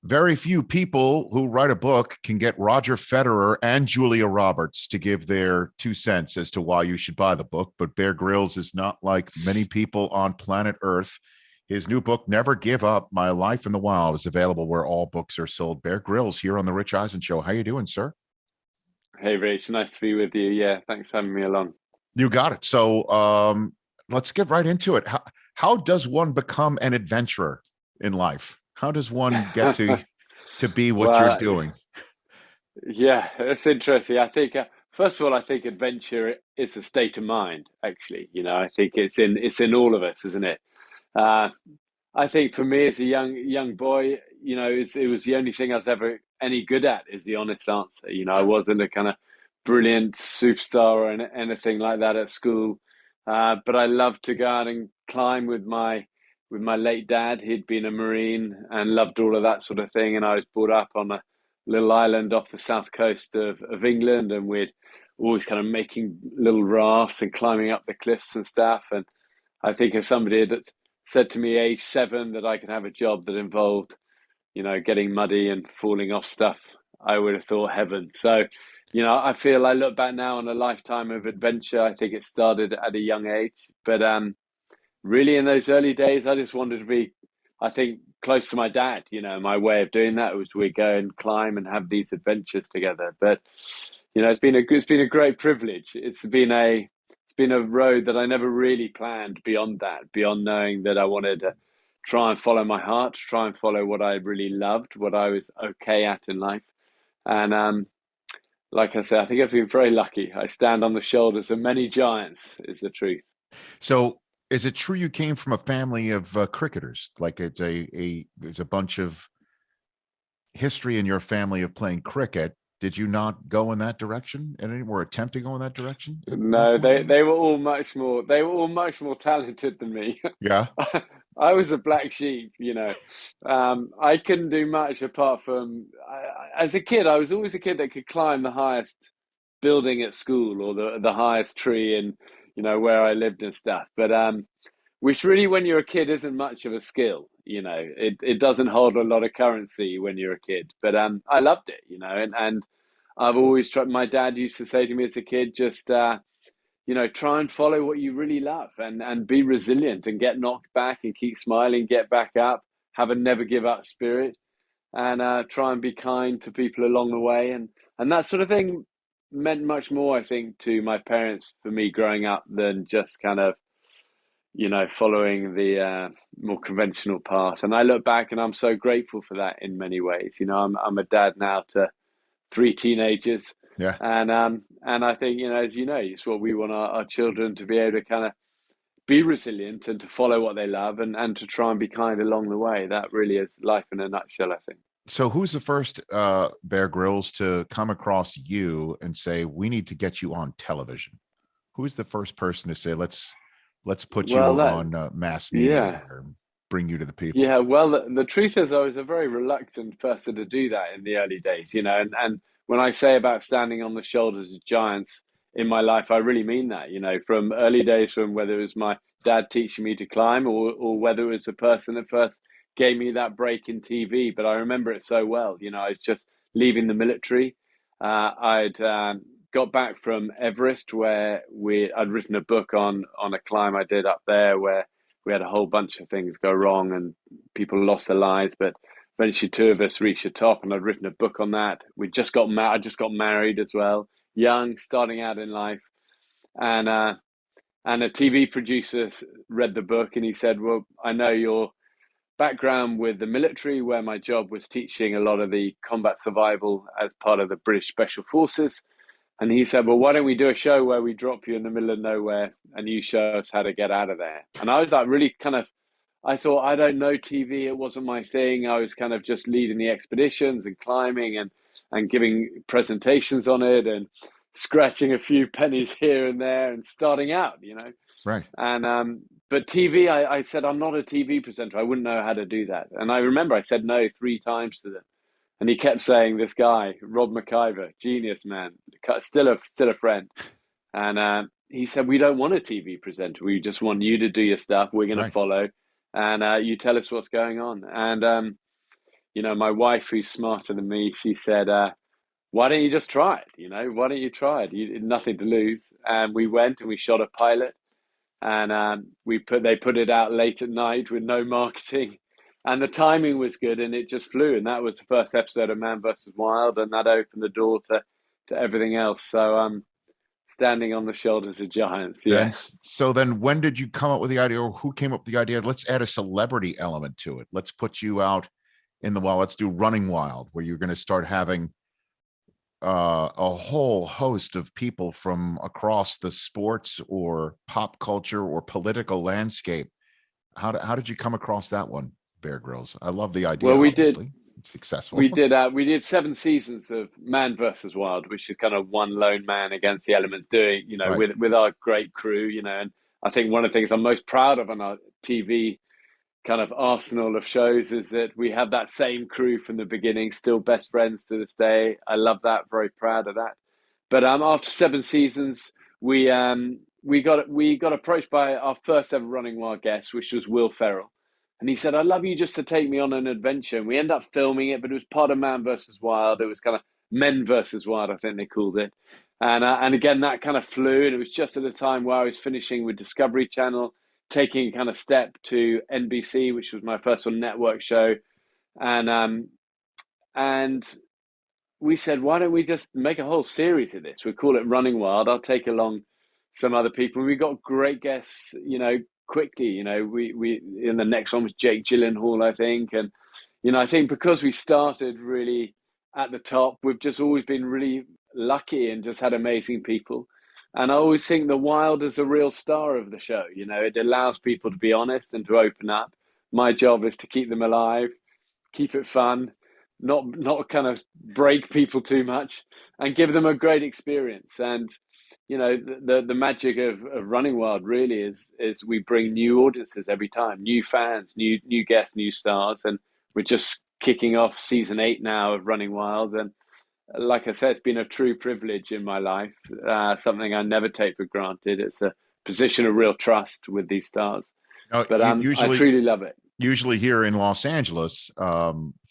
Very few people who write a book can get Roger Federer and Julia Roberts to give their 2 cents as to why you should buy the book. But Bear Grylls is not like many people on planet Earth. His new book, Never Give Up, My Life in the Wild, is available where all books are sold. Bear Grylls here on the Rich Eisen Show. How you doing, sir? Hey, Rich, nice to be with you. Yeah, thanks for having me along. You got it. So let's get right into it. How does one become an adventurer in life? How does one get to be what you're Well, doing? yeah, it's interesting. I think first of all, I think adventure is a state of mind. Actually, I think it's in all of us, isn't it? Uh, I think for me as a young boy, it was the only thing I was ever any good at. Is the honest answer. I wasn't a kind of brilliant superstar or anything like that at school, but I loved to go out and climb with my late dad. He'd been a Marine and loved all of that sort of thing. And I was brought up on a little island off the south coast of England, and we'd always kind of making little rafts and climbing up the cliffs and stuff. And I think as somebody that said to me age 7 that I could have a job that involved, getting muddy and falling off stuff, I would have thought heaven. So, I feel I look back now on a lifetime of adventure. I think it started at a young age, but really in those early days, I just wanted to be, I think, close to my dad. My way of doing that was we go and climb and have these adventures together. But it's been a great privilege. It's been a road that I never really planned beyond that, beyond knowing that I wanted to try and follow my heart, try and follow what I really loved, what I was okay at in life. And like I said, I think I've been very lucky. I stand on the shoulders of many giants, is the truth. So, is it true you came from a family of cricketers? Like there's a bunch of history in your family of playing cricket. Did you not go in that direction? And any were attempt to go in that direction at one No, point? they were all much more talented than me. Yeah. I was a black sheep. I couldn't do much apart from as a kid. I was always a kid that could climb the highest building at school or the highest tree and where I lived and stuff. But which really, when you're a kid, isn't much of a skill. It doesn't hold a lot of currency when you're a kid. But I loved it. And I've always tried. My dad used to say to me as a kid, just try and follow what you really love and be resilient and get knocked back and keep smiling, get back up, have a never give up spirit, and try and be kind to people along the way. And that sort of thing meant much more, I think, to my parents for me growing up than just kind of, following the more conventional path. And I look back and I'm so grateful for that in many ways. I'm a dad now to 3 teenagers. Yeah. And I think, as it's what we want our children to be able to kind of be resilient and to follow what they love and to try and be kind along the way. That really is life in a nutshell, I think. So who's the first Bear Grylls to come across you and say, we need to get you on television? Who's the first person to say, let's put you Well, on mass media yeah. or bring you to the people? Yeah, well, the truth is, I was a very reluctant person to do that in the early days, and when I say about standing on the shoulders of giants in my life, I really mean that, from early days, from whether it was my dad teaching me to climb or whether it was the person that first gave me that break in TV. But I remember it so well, I was just leaving the military. I'd got back from Everest where I'd written a book on a climb I did up there where we had a whole bunch of things go wrong and people lost their lives, but eventually 2 of us reached the top, and I'd written a book on that. I just got married as well, young, starting out in life, and a TV producer read the book and he said, "Well, I know your background with the military, where my job was teaching a lot of the combat survival as part of the British Special Forces." And he said, "Well, why don't we do a show where we drop you in the middle of nowhere and you show us how to get out of there?" And I was like, really kind of, I thought, I don't know TV. It wasn't my thing. I was kind of just leading the expeditions and climbing and giving presentations on it and scratching a few pennies here and there and starting out. Right. And but TV, I said, I'm not a TV presenter. I wouldn't know how to do that. And I remember I said no 3 times to them. And he kept saying, this guy, Rob McIver, genius man, still a friend. And he said, we don't want a TV presenter. We just want you to do your stuff. We're going to Right. follow. And you tell us what's going on. And my wife, who's smarter than me, she said, why don't you just try it? Why don't you try it? You had nothing to lose. And we went and we shot a pilot, and they put it out late at night with no marketing, and the timing was good, and it just flew. And that was the first episode of Man vs. Wild, and that opened the door to everything else. So standing on the shoulders of giants. Yeah. Then when did you come up with the idea, or who came up with the idea? Let's add a celebrity element to it. Let's put you out in the wild. Let's do Running Wild, where you're going to start having a whole host of people from across the sports or pop culture or political landscape. How did you come across that one, Bear Grylls? I love the idea. Well, we obviously. did. It's successful. We did 7 seasons of Man versus Wild, which is kind of one lone man against the elements, doing Right. with our great crew. And I think one of the things I'm most proud of on our TV kind of arsenal of shows is that we have that same crew from the beginning, still best friends to this day. I love that. Very proud of that. But after 7 seasons, we got approached by our first ever Running Wild guest, which was Will Ferrell. And he said, I'd love you just to take me on an adventure. And we ended up filming it, but it was part of Man versus Wild. It was kind of Men versus Wild, I think they called it. And again, that kind of flew. And it was just at a time where I was finishing with Discovery Channel, taking kind of step to NBC, which was my first on network show. And we said, why don't we just make a whole series of this? We call it Running Wild. I'll take along some other people. We got great guests, quickly. We in the next one was Jake Gyllenhaal, I think. And, I think because we started really at the top, we've just always been really lucky and just had amazing people. And I always think the Wild is a real star of the show. It allows people to be honest and to open up. My job is to keep them alive, keep it fun, not kind of break people too much, and give them a great experience. And the magic of Running Wild really is we bring new audiences every time, new fans, new guests, new stars, and we're just kicking off season 8 now of Running Wild. And like I said, it's been a true privilege in my life, something I never take for granted. It's a position of real trust with these stars. But I truly love it. Usually here in Los Angeles,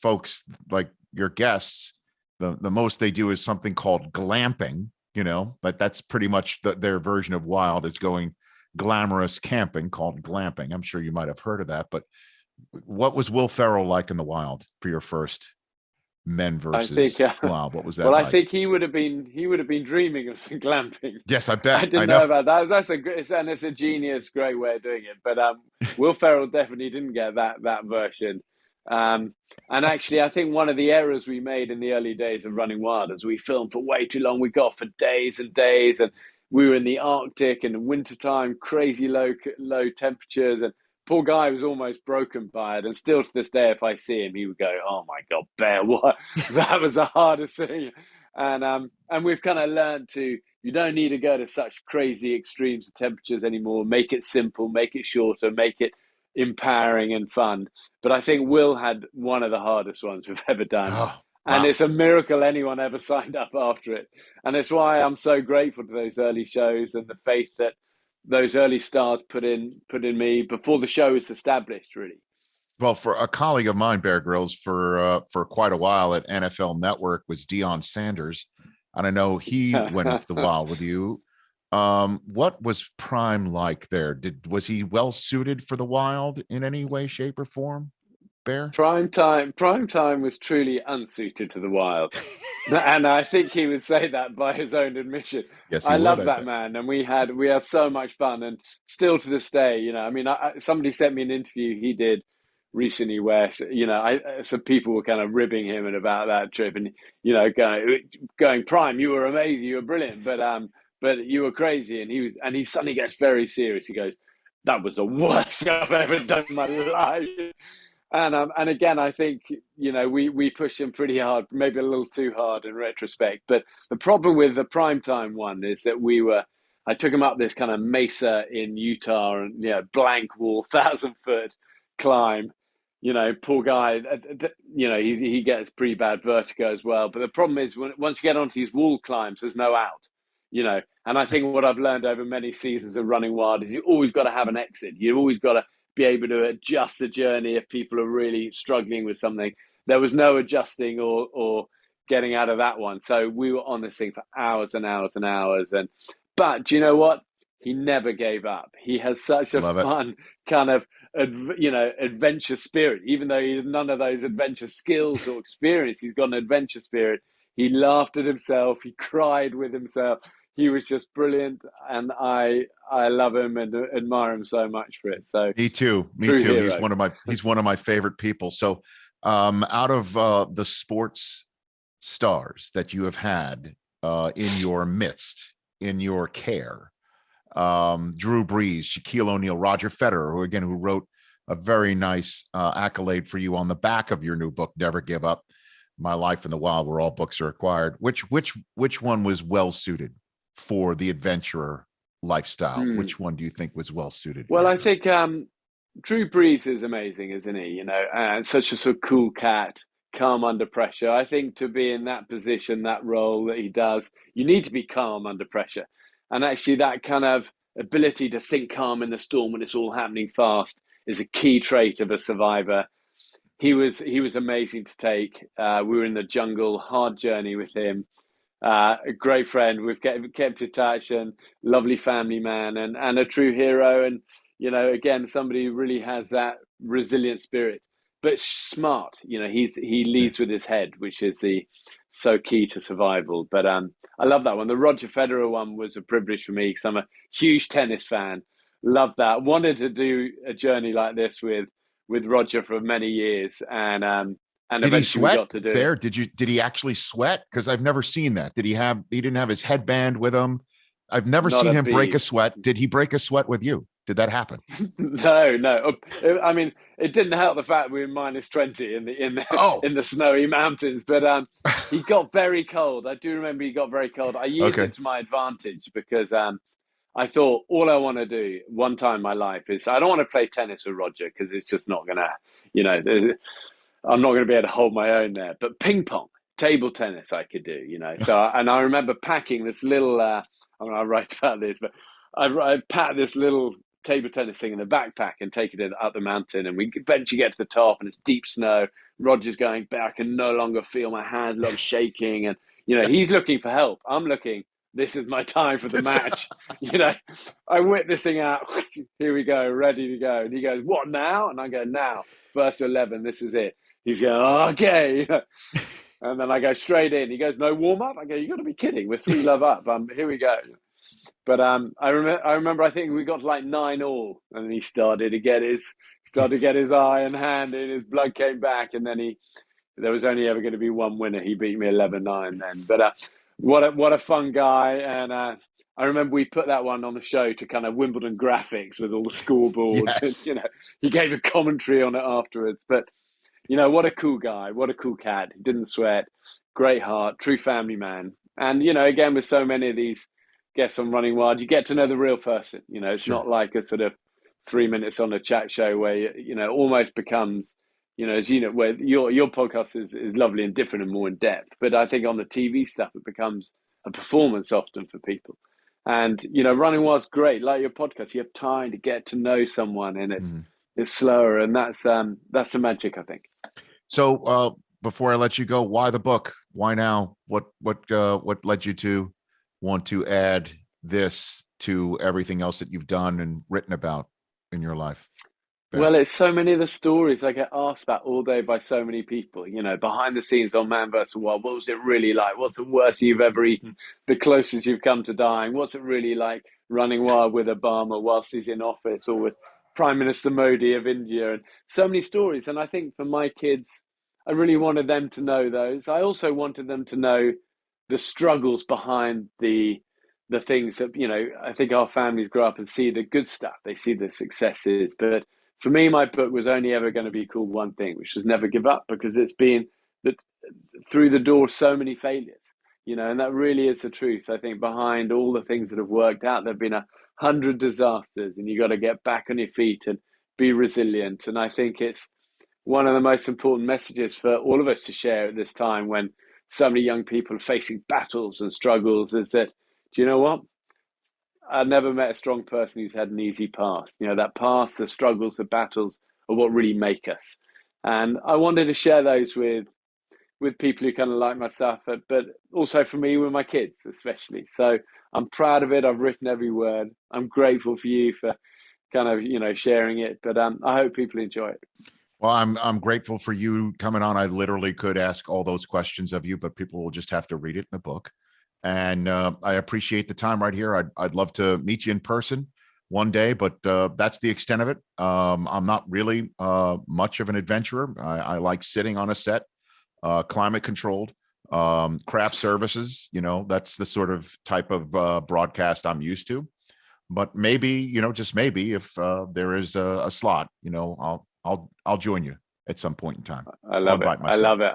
folks like your guests, the most they do is something called glamping, like that's pretty much their version of Wild, is going glamorous camping, called glamping. I'm sure you might have heard of that, but what was Will Ferrell like in the Wild for your first Men versus Wild? What was that like? I think he would have been dreaming of some glamping. Yes, I bet. I didn't know about that. That's it's a genius, great way of doing it. But Will Ferrell definitely didn't get that version. And actually, I think one of the errors we made in the early days of Running Wild is we filmed for way too long. We got for days and days, and we were in the Arctic in the wintertime, crazy low temperatures, and poor guy was almost broken by it. And still to this day, if I see him, he would go, "Oh my God, Bear, what? That was the hardest thing." And we've kind of learned you don't need to go to such crazy extremes of temperatures anymore. Make it simple, make it shorter, make it empowering and fun. But I think Will had one of the hardest ones we've ever done. Oh, wow. And it's a miracle anyone ever signed up after it. And it's why I'm so grateful to those early shows and the faith that those early stars put in me before the show was established, really. Well, for a colleague of mine, Bear Grylls, for quite a while at NFL Network was Deion Sanders, and I know he went into the Wild with you. What was Prime like there? Was he well suited for the Wild in any way, shape, or form? Bear? Prime time was truly unsuited to the Wild. And I think he would say that by his own admission. Yes, I love that man, and we had so much fun, and still to this day, I mean, somebody sent me an interview he did recently where some people were kind of ribbing him and about that trip, and going Prime, you were amazing, you were brilliant, but you were crazy, and he suddenly gets very serious. He goes, "That was the worst thing I've ever done in my life." And again, I think we pushed him pretty hard, maybe a little too hard in retrospect. But the problem with the primetime one is that I took him up this kind of mesa in Utah, and blank wall, 1,000-foot climb. Poor guy. He gets pretty bad vertigo as well. But the problem is once you get onto these wall climbs, there's no out. And I think what I've learned over many seasons of Running Wild is you always got to have an exit. You've always got to be able to adjust the journey if people are really struggling with something. there was no adjusting or getting out of that one. So we were on this thing for hours and hours and hours. But do you know what? He never gave up. He has such a Love it. fun kind of adventure spirit. Even though he has none of those adventure skills or experience, he's got an adventure spirit. He laughed at himself. He cried with himself. He was just brilliant, and I love him and admire him so much for it. So Me too. Me true too. hero. He's one of my favorite people. So, out of the sports stars that you have had in your midst, in your care, Drew Brees, Shaquille O'Neal, Roger Federer, who wrote a very nice accolade for you on the back of your new book, Never Give Up: My Life in the Wild, where all books are acquired. Which one was well suited for the adventurer lifestyle? Which one do you think was well suited? Well, I think Drew Brees is amazing, isn't he? And such a sort of cool cat, calm under pressure. I think to be in that position, that role that he does, you need to be calm under pressure. And actually, that kind of ability to think calm in the storm when it's all happening fast is a key trait of a survivor. He was amazing to take. We were in the jungle, hard journey with him. A great friend. We've kept in touch, and lovely family man, and a true hero. And again, somebody who really has that resilient spirit, but smart. He leads with his head, which is so key to survival. But I love that one. The Roger Federer one was a privilege for me because I'm a huge tennis fan. Love that. Wanted to do a journey like this with Roger for many years, and did he eventually we sweat got to do there? it. Did he actually sweat? Because I've never seen that. He didn't have his headband with him. I've never Not seen a him break a bead. sweat. Did he break a sweat with you? Did that happen? No. I mean, it didn't help the fact we were minus 20 Oh, in the snowy mountains, but he got very cold. I do remember he got very cold. I used okay. it to my advantage because I thought all I want to do one time in my life is I don't want to play tennis with Roger because it's just not gonna, I'm not gonna be able to hold my own there. But ping pong, table tennis, I could do. So and I remember packing this little. I write about this, but I packed this little table tennis thing in the backpack and taking it up the mountain, and we eventually get to the top, and it's deep snow. Roger's going back, I can no longer feel my hands, a lot of shaking, and he's looking for help. I'm looking. This is my time for the match. I'm witnessing out. Here we go, ready to go. And he goes, "What now?" And I go, "Now, first to 11. This is it." He's going, "Oh, okay." And then I go straight in. He goes, "No warm up." I go, "You got to be kidding! We're 3-love up. Here we go." But I remember. I think we got to like 9-all, and he started to get his eye and hand in. His blood came back, and then there was only ever going to be one winner. He beat me 11-9 then. But what a fun guy! And I remember we put that one on the show to kind of Wimbledon graphics with all the scoreboard. Yes. And, he gave a commentary on it afterwards. But what a cool guy! What a cool cat! He didn't sweat. Great heart, true family man. And again, with so many of these guests on Running Wild, you get to know the real person. It's Sure. not like a sort of 3 minutes on a chat show where almost becomes as where your podcast is lovely and different and more in depth. But I think on the TV stuff, it becomes a performance often for people. And Running Wild's great, like your podcast. You have time to get to know someone, and it's slower, and that's the magic, I think. So before I let you go, why the book? Why now? What led you to want to add this to everything else that you've done and written about in your life? Bear. Well, it's so many of the stories I get asked about all day by so many people. Behind the scenes on Man vs. Wild, what was it really like? What's the worst you've ever eaten? The closest you've come to dying? What's it really like running wild with Obama whilst he's in office, or with Prime Minister Modi of India? And so many stories. And I think for my kids, I really wanted them to know those. I also wanted them to know the struggles behind the things that, I think our families grow up and see the good stuff. They see the successes. But for me, my book was only ever going to be called one thing, which was Never Give Up, because it's been that through the door so many failures, and that really is the truth. I think behind all the things that have worked out, there have been 100 disasters, and you got to get back on your feet and be resilient. And I think it's one of the most important messages for all of us to share at this time when so many young people are facing battles and struggles, is that, do you know what? I've never met a strong person who's had an easy past. That past, the struggles, the battles are what really make us. And I wanted to share those with people who kind of like my stuff, but also for me with my kids, especially. So I'm proud of it. I've written every word. I'm grateful for you for kind of, sharing it, but I hope people enjoy it. Well, I'm grateful for you coming on. I literally could ask all those questions of you, but people will just have to read it in the book. And I appreciate the time right here. I'd love to meet you in person one day, but that's the extent of it. I'm not really much of an adventurer. I like sitting on a set, climate controlled, craft services. That's the sort of type of broadcast I'm used to. But maybe, just maybe, if there is a slot, I'll join you at some point in time. I I'll love it. invite I myself. love it.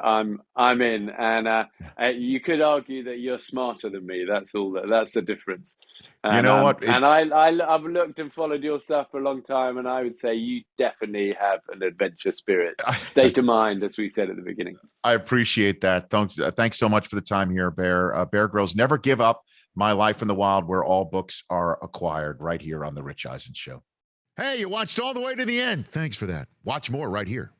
I'm in, and you could argue that you're smarter than me. That's all. That's the difference. You And know what? and I've looked and followed your stuff for a long time, and I would say you definitely have an adventure spirit, state of mind, as we said at the beginning. I appreciate that. Thanks so much for the time here, Bear. Bear Grylls, Never Give Up, My Life in the Wild, where all books are acquired, right here on The Rich Eisen Show. Hey, you watched all the way to the end. Thanks for that. Watch more right here.